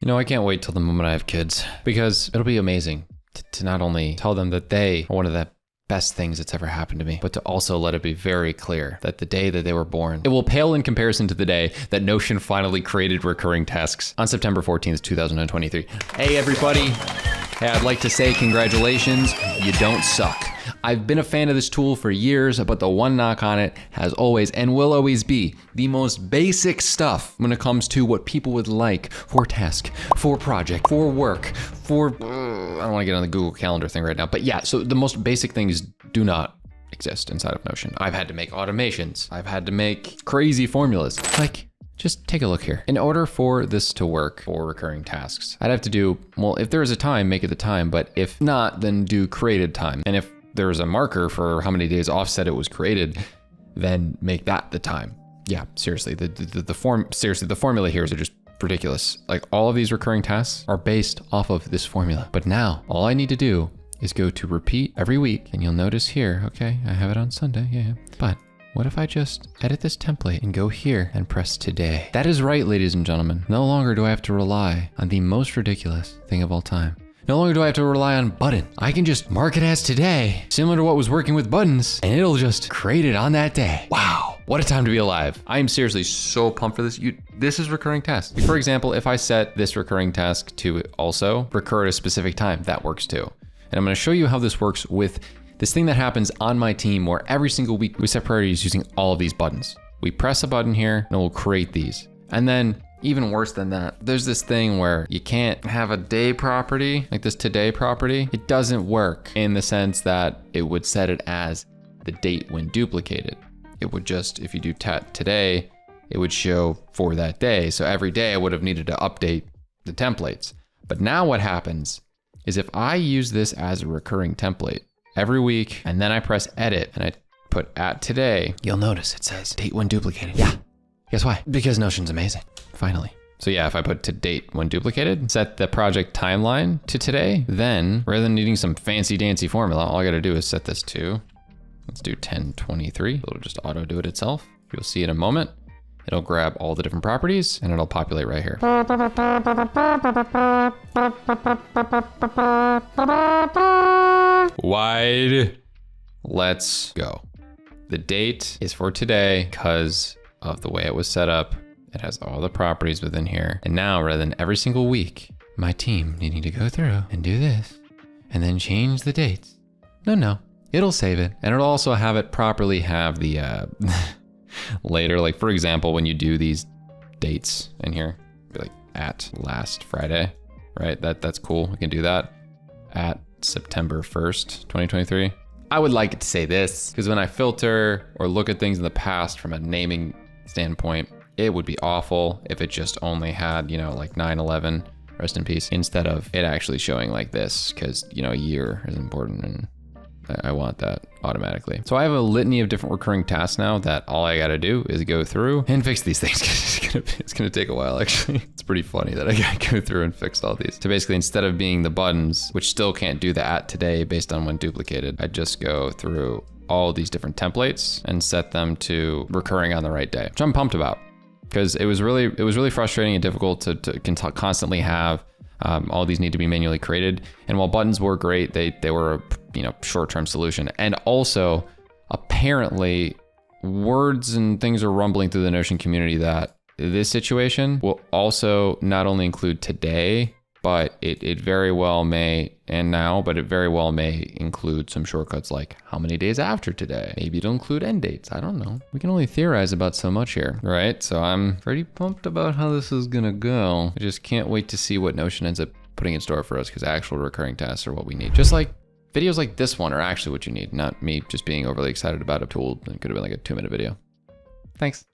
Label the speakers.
Speaker 1: You know, I can't wait till the moment I have kids, because it'll be amazing to not only tell them that they are one of the best things that's ever happened to me, but to also let it be very clear that the day that they were born, it will pale in comparison to the day that Notion finally created recurring tasks on September 14th, 2023. Hey, everybody. Hey, I'd like to say congratulations. You don't suck. I've been a fan of this tool for years, but the one knock on it has always and will always be the most basic stuff when it comes to what people would like for task, for project, for work, for, I don't want to get on the Google Calendar thing right now, but yeah, so the most basic things do not exist inside of Notion. I've had to make automations. I've had to make crazy formulas. Like, just take a look here. In order for this to work for recurring tasks, I'd have to do, well, if there is a time, make it the time, but if not, then do created time. And if there's a marker for how many days offset it was created, then make that the time. Yeah, seriously, the formula here is just ridiculous. Like, all of these recurring tasks are based off of this formula. But now all I need to do is go to repeat every week, and you'll notice here, okay, I have it on Sunday, yeah. But what if I just edit this template and go here and press today? That is right, ladies and gentlemen. No longer do I have to rely on the most ridiculous thing of all time. No longer do I have to rely on button. I can just mark it as today, similar to what was working with buttons, and it'll just create it on that day. Wow, what a time to be alive. I am seriously so pumped for this. This is recurring tasks. For example, if I set this recurring task to also recur at a specific time, that works too. And I'm gonna show you how this works with this thing that happens on my team where every single week we set priorities using all of these buttons. We press a button here and it will create these. And then even worse than that, there's this thing where you can't have a day property, like this today property. It doesn't work in the sense that it would set it as the date when duplicated. It would just, if you do today, it would show for that day. So every day I would have needed to update the templates. But now what happens is if I use this as a recurring template every week, and then I press edit and I put at today, you'll notice it says date when duplicated. Yeah, guess why? Because Notion's amazing, finally. So yeah, if I put to date when duplicated, set the project timeline to today, then rather than needing some fancy dancy formula, all I gotta do is set this to, let's do 1023. It'll just auto do it itself. You'll see in a moment. It'll grab all the different properties and it'll populate right here. Wide. Let's go. The date is for today because of the way it was set up. It has all the properties within here. And now, rather than every single week, my team needing to go through and do this and then change the dates. No, it'll save it. And it'll also have it properly have the later, like for example, when you do these dates in here, be like at last Friday, right? That's cool. We can do that at September 1st, 2023. I would like it to say this because when I filter or look at things in the past from a naming standpoint, it would be awful if it just only had, like 9/11, rest in peace, instead of it actually showing like this because, a year is important and I want that automatically. So I have a litany of different recurring tasks now that all I gotta do is go through and fix these things. It's gonna take a while, actually. It's pretty funny that I gotta go through and fix all these. So basically, instead of being the buttons, which still can't do the at today based on when duplicated, I just go through all these different templates and set them to recurring on the right day, which I'm pumped about because it was really frustrating and difficult to constantly have all these need to be manually created. And while buttons were great, they were a short-term solution. And also, apparently, words and things are rumbling through the Notion community that this situation will also not only include today, but it very well may, and now, but it very well may include some shortcuts like how many days after today. Maybe it'll include end dates. I don't know. We can only theorize about so much here, right? So I'm pretty pumped about how this is gonna go. I just can't wait to see what Notion ends up putting in store for us because actual recurring tasks are what we need. Just like videos like this one are actually what you need, not me just being overly excited about a tool that could have been like a 2-minute video. Thanks.